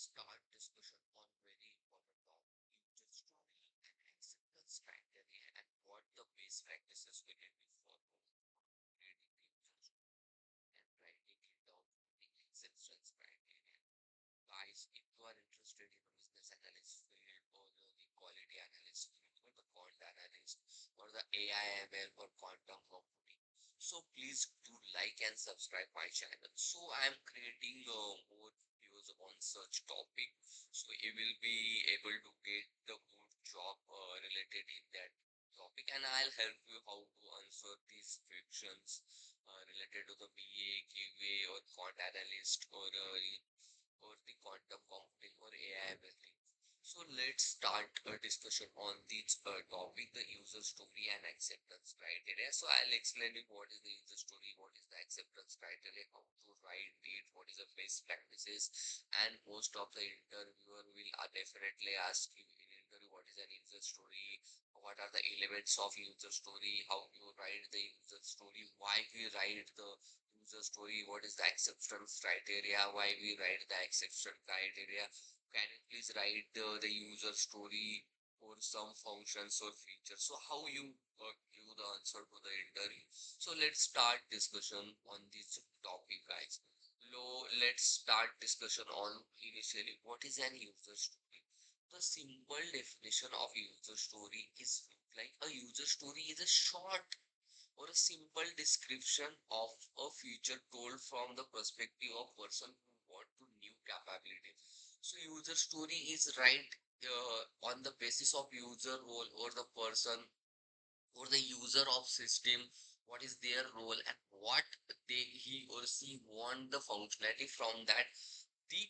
start discussion on very important topic, user story and acceptance criteria, and what the best practices we can be followed creating the user story and writing it down to the acceptance criteria. Guys, if you are interested in the business analyst field or the quality analyst field or the quant analyst or the AI/ML or quantum computing, so please do like and subscribe my channel. So I am creating more videos on such topic, so you will be able to get the good job related in that topic, and I'll help you how to answer these questions related to the BA, QA, or quant analyst, or the quantum computing or AI everything. So let's start a discussion on this topic, the user story and acceptance criteria. So I'll explain you what is the user story, what is the acceptance criteria, how to write it, what is the best practices, and most of the interviewer will definitely ask you in interview what is an user story, what are the elements of user story, how you write the user story, why we write the user story, what is the acceptance criteria, why we write the acceptance criteria. Can you please write the user story for some functions or features? So how you give the answer to the interview. So let's start discussion on this topic, guys. Let's start discussion on initially what is an user story. The simple definition of user story is like a user story is a short or a simple description of a feature told from the perspective of person who want to new capability. So user story is right on the basis of user role or the person or the user of system, what is their role and what he or she want the functionality from that the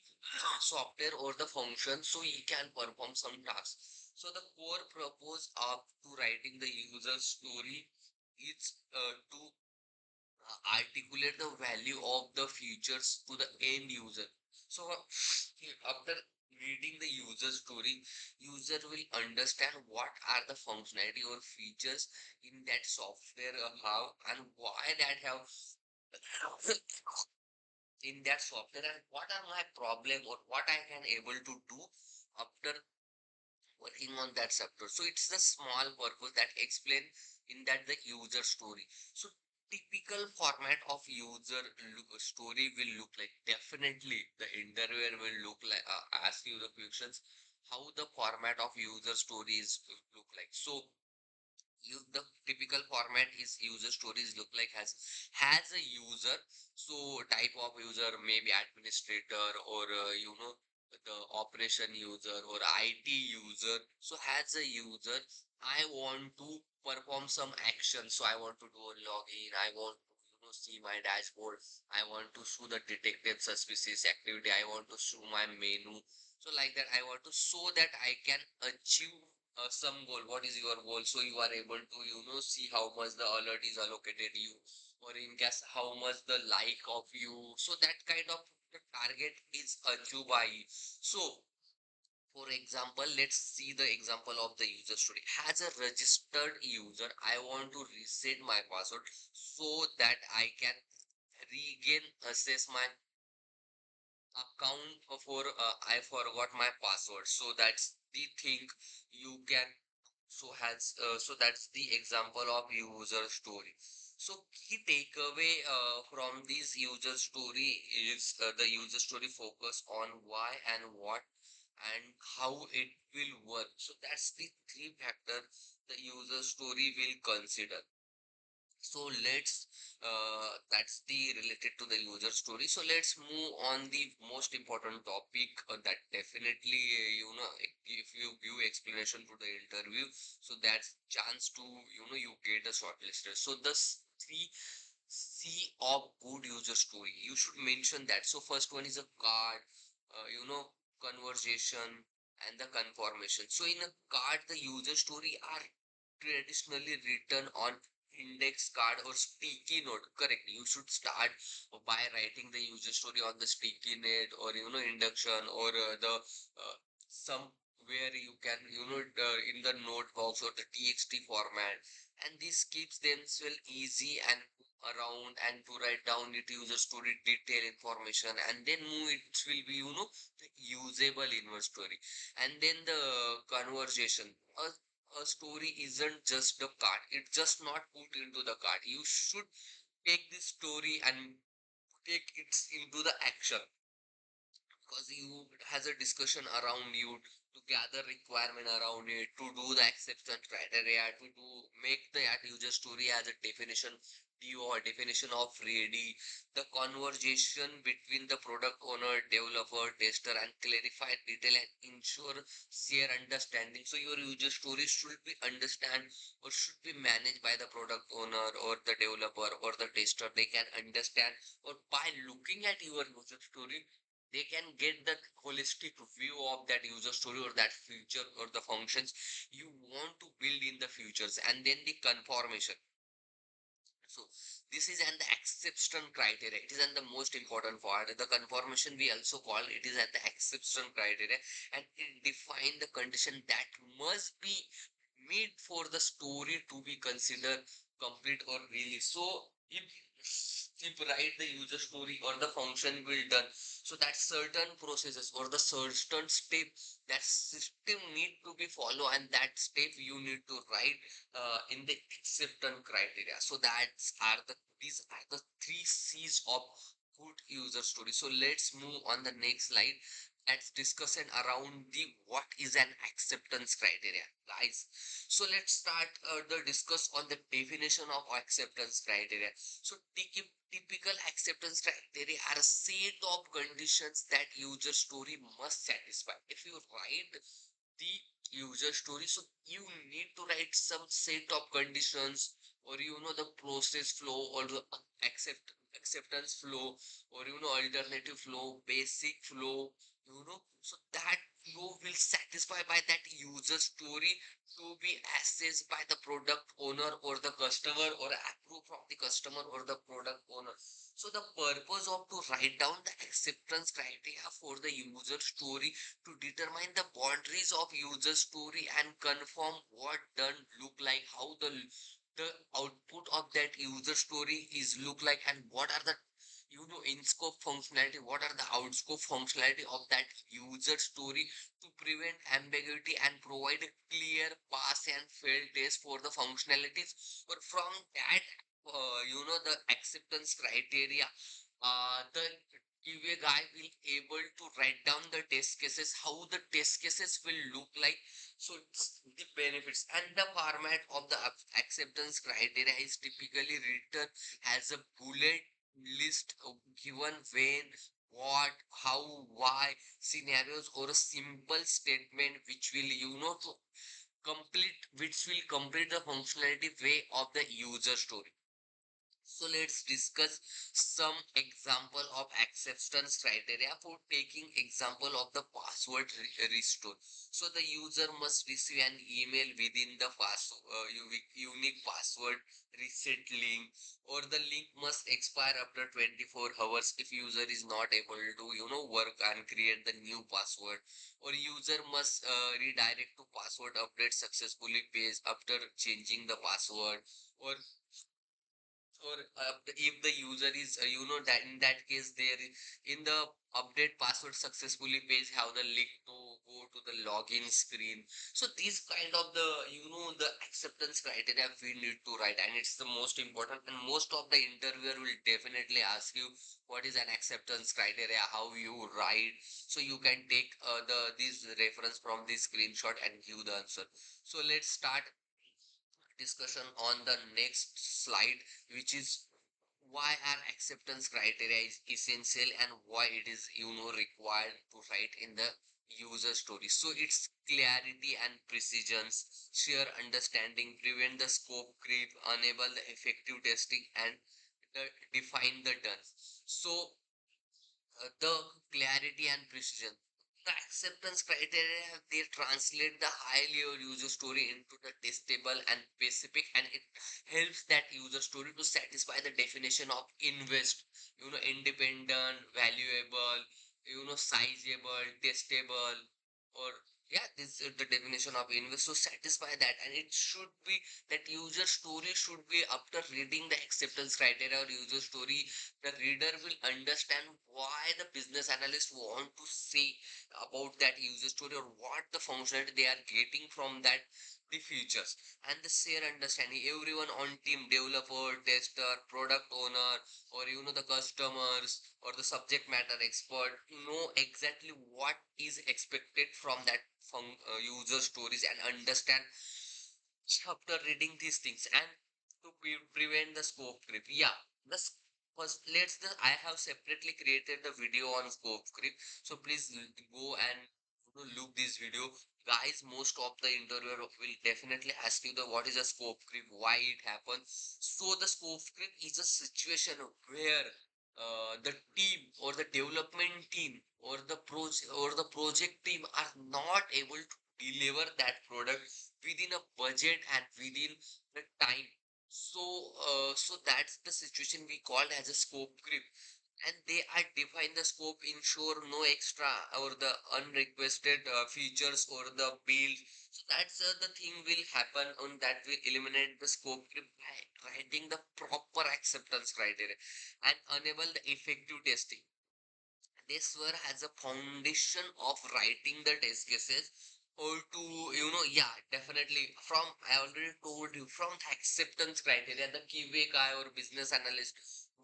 software or the function so he can perform some tasks. So the core purpose of to writing the user story is to articulate the value of the features to the end user. So after reading the user story, user will understand what are the functionality or features in that software have and why that have in that software and what are my problem or what I can able to do after working on that sector. So it's the small purpose that explain in that the user story. So typical format of user story will look like, definitely the interviewer will look like ask you the questions how the format of user stories look like. So the typical format is user stories look like has a user. So type of user, maybe administrator or the operation user or IT user. So has a user, I want to perform some action, so I want to do a login, I want to see my dashboard, I want to show the detected suspicious activity, I want to show my menu. So like that I want to show that I can achieve some goal. What is your goal? So you are able to see how much the alert is allocated you, or in case how much the like of you. So that kind of the target is achieved by you. So for example, let's see the example of the user story. As a registered user, I want to reset my password so that I can regain access my account for I forgot my password. So that's the thing you can. So that's the example of user story. So key takeaway from this user story is the user story focus on why and what and how it will work. So that's the three factor the user story will consider. So that's the related to the user story. So let's move on the most important topic that definitely, if you give explanation to the interview, so that's chance to, you get a shortlisted. So the three C of good user story, you should mention that. So first one is a card, conversation and the confirmation. So in a card, the user story are traditionally written on index card or sticky note. Correct, you should start by writing the user story on the sticky note or induction or the somewhere you can in the note box or the txt format, and this keeps themselves easy and around and to write down it user story detail information, and then move it will be the usable inverse story. And then the conversation, a story isn't just a card, it's just not put into the card. You should take this story and take it into the action, because you has a discussion around you, to gather requirement around it, to do the acceptance criteria, to do make the at user story as a definition or definition of ready, the conversation between the product owner, developer, tester, and clarify detail and ensure share understanding. So your user story should be understand or should be managed by the product owner or the developer or the tester. They can understand, or by looking at your user story they can get the holistic view of that user story or that feature or the functions you want to build in the futures. And then the conformation. So this is an the acceptance criteria. It is an the most important part. The conformation we also call it is at the acceptance criteria, and it define the condition that must be made for the story to be considered complete or released. So if write the user story or the function will done, so that certain processes or the certain step that system need to be follow, and that step you need to write in the acceptance criteria. So that's are the these are the three C's of good user story. So let's move on the next slide. Let's discuss it around the what is an acceptance criteria, guys. So let's start the discuss on the definition of acceptance criteria. So typical acceptance criteria are a set of conditions that user story must satisfy. If you write the user story, so you need to write some set of conditions, or the process flow, or the acceptance flow, or alternative flow, basic flow, so that flow will satisfy by that user story to be assessed by the product owner or the customer, or approved from the customer or the product owner. So the purpose of to write down the acceptance criteria for the user story, to determine the boundaries of user story and confirm what done look like, how the output of that user story is look like, and what are the in scope functionality, what are the out scope functionality of that user story, to prevent ambiguity and provide a clear pass and fail test for the functionalities. Or from that the acceptance criteria, the QA guy will able to write down the test cases, how the test cases will look like. So it's the benefits, and the format of the acceptance criteria is typically written as a bullet list given when, what, how, why scenarios, or a simple statement which will to complete the functionality way of the user story. So let's discuss some example of acceptance criteria. For taking example of the password restore. So the user must receive an email within the unique password reset link, or the link must expire after 24 hours if user is not able to work and create the new password, or user must redirect to password update successfully page after changing the password, or if the user is that in that case there in the update password successfully page have the link to go to the login screen. So these kind of the the acceptance criteria we need to write, and it's the most important, and most of the interviewer will definitely ask you what is an acceptance criteria, how you write. So you can take this reference from this screenshot and give the answer. So let's start discussion on the next slide, which is why our acceptance criteria is essential and why it is required to write in the user story. So it's clarity and precision, sheer understanding, prevent the scope creep, enable the effective testing, and define the done. So the clarity and precision, the acceptance criteria, they translate the high level user story into the testable and specific, and it helps that user story to satisfy the definition of invest, independent, valuable, sizable, testable, or Yeah, this is the definition of invest. So satisfy that, and it should be that user story should be after reading the acceptance criteria or user story, the reader will understand why the business analyst want to say about that user story or what the functionality they are getting from that, the features and the share understanding. Everyone on team, developer, tester, product owner, or the customers or the subject matter expert know exactly what is expected from that user stories and understand after reading these things and to prevent the scope creep. Yeah, the first let's the I have separately created the video on scope creep, so please go and look this video. Guys, most of the interviewer will definitely ask you the what is a scope creep, why it happens. So the scope creep is a situation where the team or the development team or the project team are not able to deliver that product within a budget and within the time. So that's the situation we called as a scope creep, and they are define the scope, ensure no extra or the unrequested features or the build. So that's the thing will happen on that will eliminate the scope creep by writing the proper acceptance criteria and enable the effective testing. This were as a foundation of writing the test cases or to yeah, definitely from I already told you from the acceptance criteria, the QA guy or business analyst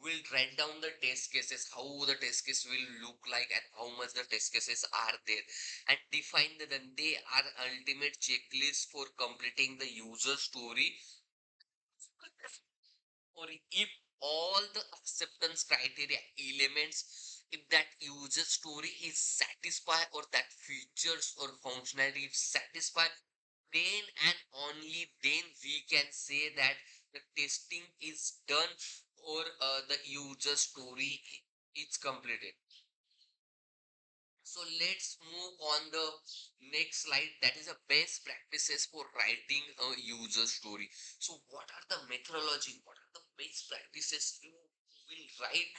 will write down the test cases, how the test case will look like and how much the test cases are there, and define the then they are ultimate checklist for completing the user story. Or if all the acceptance criteria elements, if that user story is satisfied or that features or functionality is satisfied, then and only then we can say that the testing is done or the user story is completed. So let's move on the next slide. That is a best practices for writing a user story. So what are the methodology? What are the best practices you will write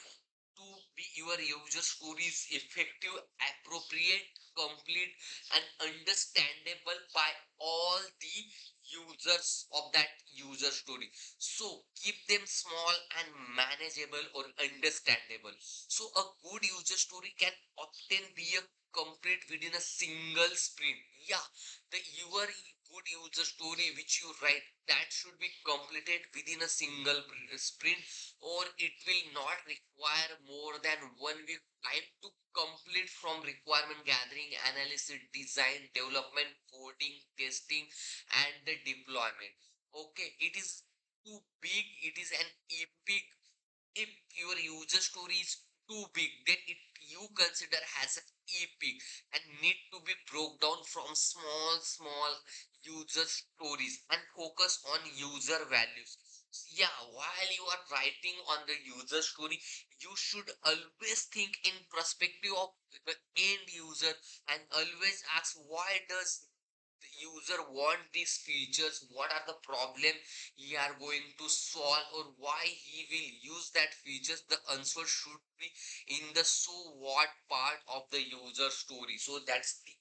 to be your user stories effective, appropriate, complete, and understandable by all the users of that user story. So keep them small and manageable or understandable. So a good user story can often be a complete within a single sprint. Yeah, the your good user story which you write, that should be completed within a single sprint, or it will not require more than 1 week time to complete from requirement gathering, analysis, design, development, coding, testing, and the deployment. Okay, it is too big, it is an epic. If your user story is too big, then it you consider as an epic and need to be broke down from small user stories and focus on user values. Yeah, while you are writing on the user story, you should always think in perspective of the end user and always ask why does the user want these features, what are the problem he are going to solve, or why he will use that features. The answer should be in the so what part of the user story. So that's the,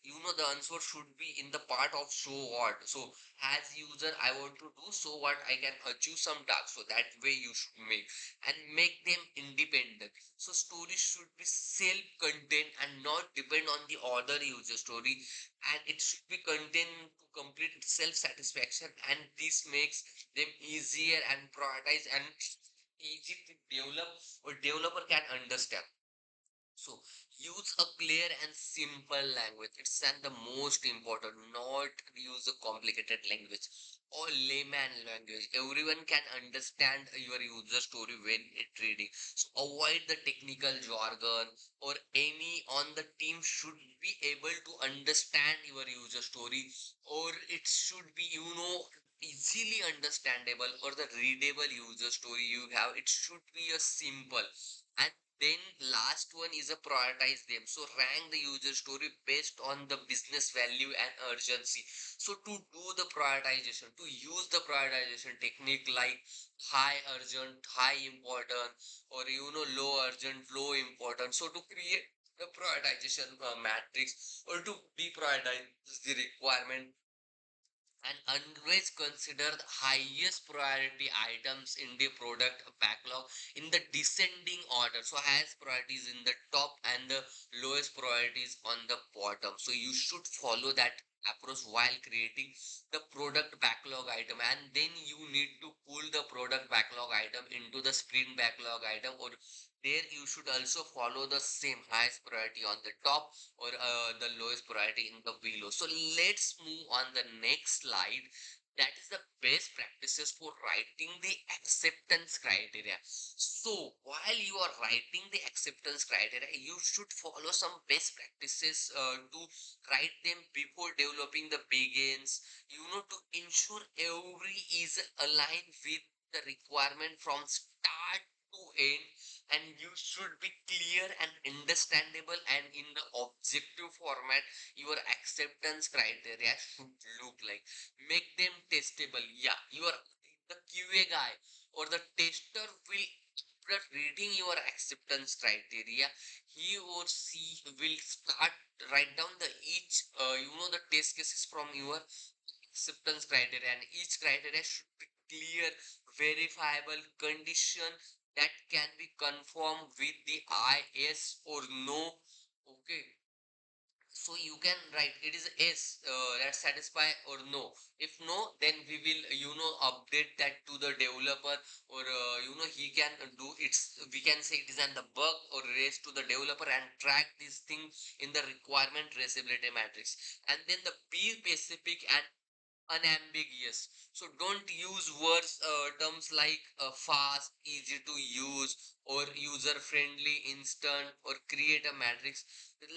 the answer should be in the part of so what. So as user I want to do so what I can achieve some tasks, so that way you should make them independent. So stories should be self-contained and not depend on the other user story, and it should be contained to complete self-satisfaction, and this makes them easier and prioritize and easy to develop or developer can understand. So use a clear and simple language. It's and the most important. Not use a complicated language or layman language. Everyone can understand your user story when it reading. So avoid the technical jargon, or any on the team should be able to understand your user story, or it should be easily understandable, or the readable user story you have. It should be a simple. And then last one is a prioritize them. So rank the user story based on the business value and urgency. So to do the prioritization, to use the prioritization technique like high urgent, high important, or low urgent, low important. So to create the prioritization matrix, or to deprioritize the requirement, and always consider the highest priority items in the product backlog in the descending order. So highest priorities in the top and the lowest priorities on the bottom. So you should follow that approach while creating the product backlog item, and then you need to pull the product backlog item into the sprint backlog item, or there you should also follow the same highest priority on the top, or the lowest priority in the below. So let's move on the next slide. That is the best practices for writing the acceptance criteria. So while you are writing the acceptance criteria, you should follow some best practices to write them before developing the begins, to ensure every is aligned with the requirement from start to end, and you should be clear and understandable, and in the objective format your acceptance criteria should look like. Make them testable. Yeah, your the QA guy or the tester will, after reading your acceptance criteria, he or she will start write down the each the test cases from your acceptance criteria, and each criteria should be clear, verifiable condition that can be confirmed with the yes or no. Okay, so you can write it is yes, that satisfy, or no. If no, then we will update that to the developer, or he can do it's, we can say it is an the bug, or raise to the developer and track this thing in the requirement traceability matrix. And then the be specific and unambiguous. So don't use words, terms like fast, easy to use, or user friendly, instant, or create a matrix.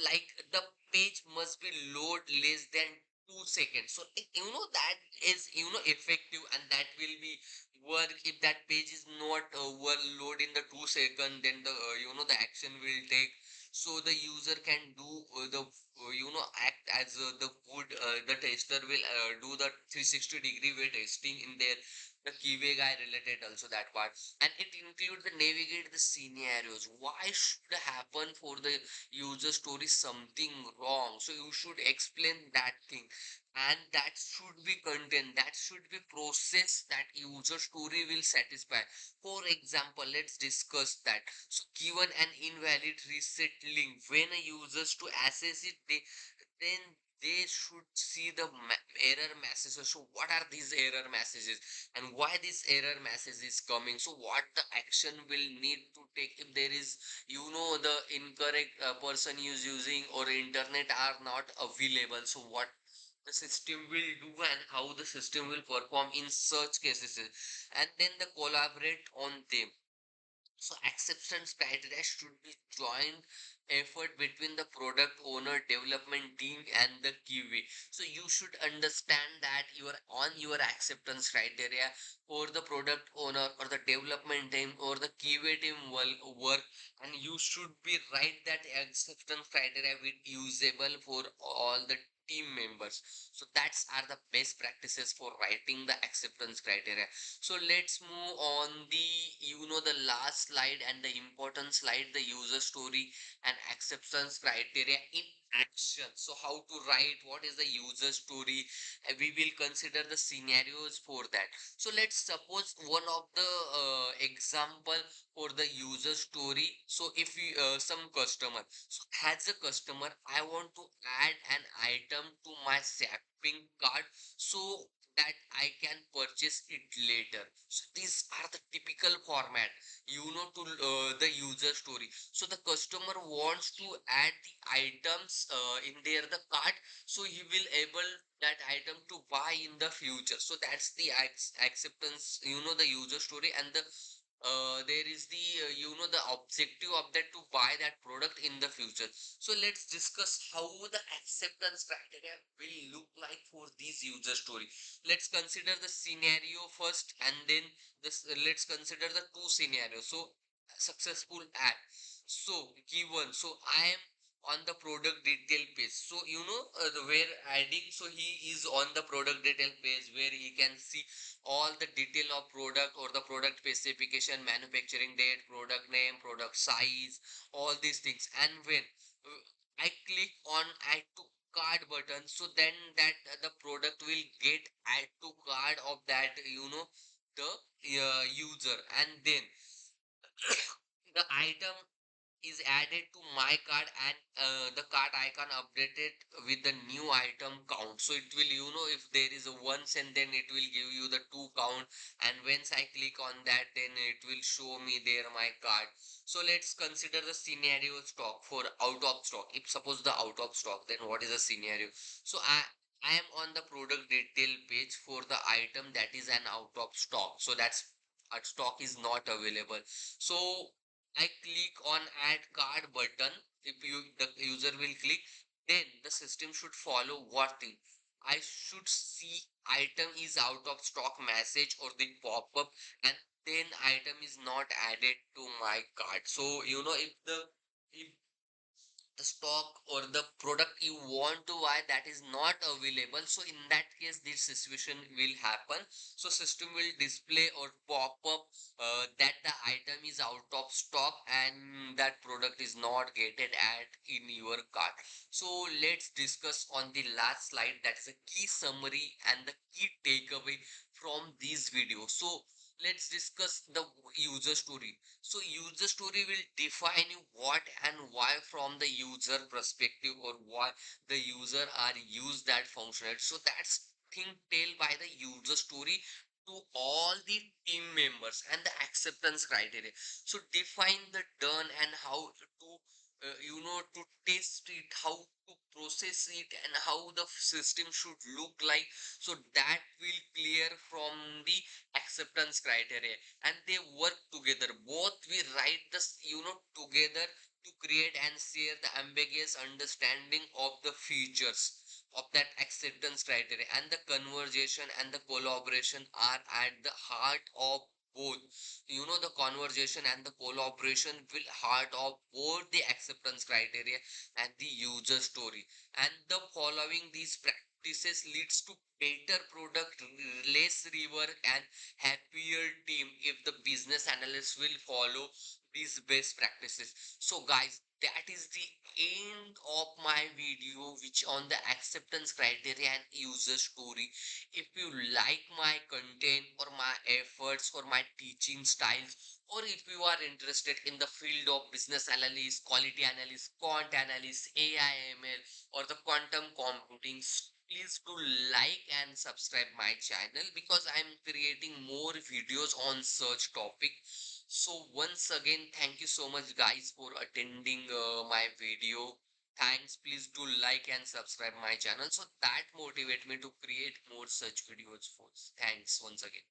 Like the page must be load less than 2 seconds. So that is effective, and that will be work. If that page is not well load in the 2 second, then the the action will take. So the user can do the act as the good, the tester will do the 360-degree way testing in their the keyway guy related also that part. And it includes the navigate the scenarios. Why should happen for the user story something wrong, so you should explain that thing, and that should be content, that should be process that user story will satisfy. For example, let's discuss that. So given an invalid reset link, when a users to access it, then they should see the error messages. So what are these error messages, and why this error message is coming? So what the action will need to take if there is the incorrect person is using, or internet are not available. So what the system will do, and how the system will perform in such cases, and then the collaborate on them. So acceptance criteria should be joint effort between the product owner, development team, and the QA. So you should understand that you are on your acceptance criteria for the product owner, or the development team, or the QA team will work, and you should be write that acceptance criteria with usable for all the team members. So that's are the best practices for writing the acceptance criteria. So let's move on the the last slide and the important slide, the user story and acceptance criteria in action. So how to write, what is the user story? We will consider the scenarios for that. So let's suppose one of the example for the user story. So if you some customer, so as a customer I want to add an item to my shopping cart, so that I can purchase it later. So these are the typical format, to the user story. So the customer wants to add the items in their the cart, so he will able that item to buy in the future. So that's the acceptance, the user story, and the there is the the objective of that to buy that product in the future. So let's discuss how the acceptance criteria will look like for this user story. Let's consider the scenario first, and then this let's consider the two scenarios. So successful ad. So given, so I am on the product detail page. So where adding, so he is on the product detail page where he can see all the detail of product, or the product specification, manufacturing date, product name, product size, all these things. And when I click on add to cart button, so then that the product will get add to cart of that, the user, and then the item is added to my card, and the card icon updated with the new item count. So it will, if there is a once, and then it will give you the two count, and once I click on that, then it will show me there my card. So let's consider the scenario stock for out of stock. If suppose the out of stock, then what is the scenario? So I am on the product detail page for the item that is an out of stock. So that's stock is not available. So I click on add card button. If the user will click, then the system should follow what thing. I should see item is out of stock message or the pop-up, and then item is not added to my cart. So if the stock or the product you want to buy that is not available, so in that case this situation will happen. So system will display or pop up that the item is out of stock and that product is not getting at in your cart. So let's discuss on the last slide, that is a key summary and the key takeaway from this video. So let's discuss the user story. So user story will define you what and why from the user perspective, or why the user are use that functionality. So that's thing tell by the user story to all the team members and the acceptance criteria. So define the done and how to to test it, how to process it, and how the system should look like. So that will clear from the acceptance criteria, and they work together. Both we write this, together to create and share the ambiguous understanding of the features of that acceptance criteria, and the conversation and the collaboration are at the heart of both. The conversation and the collaboration will heart of both the acceptance criteria and the user story. And the following these practices leads to better product, less rework, and happier team if the business analyst will follow these best practices. So guys, that is the end of my video which on the acceptance criteria and user story. If you like my content or my efforts or my teaching styles, or if you are interested in the field of business analyst, quality analyst, quant analyst, AI, ML, or the quantum computing, please do like and subscribe my channel, because I'm creating more videos on such topic. So once again, thank you so much guys for attending my video. Thanks. Please do like and subscribe my channel, so that motivate me to create more such videos for. Thanks once again.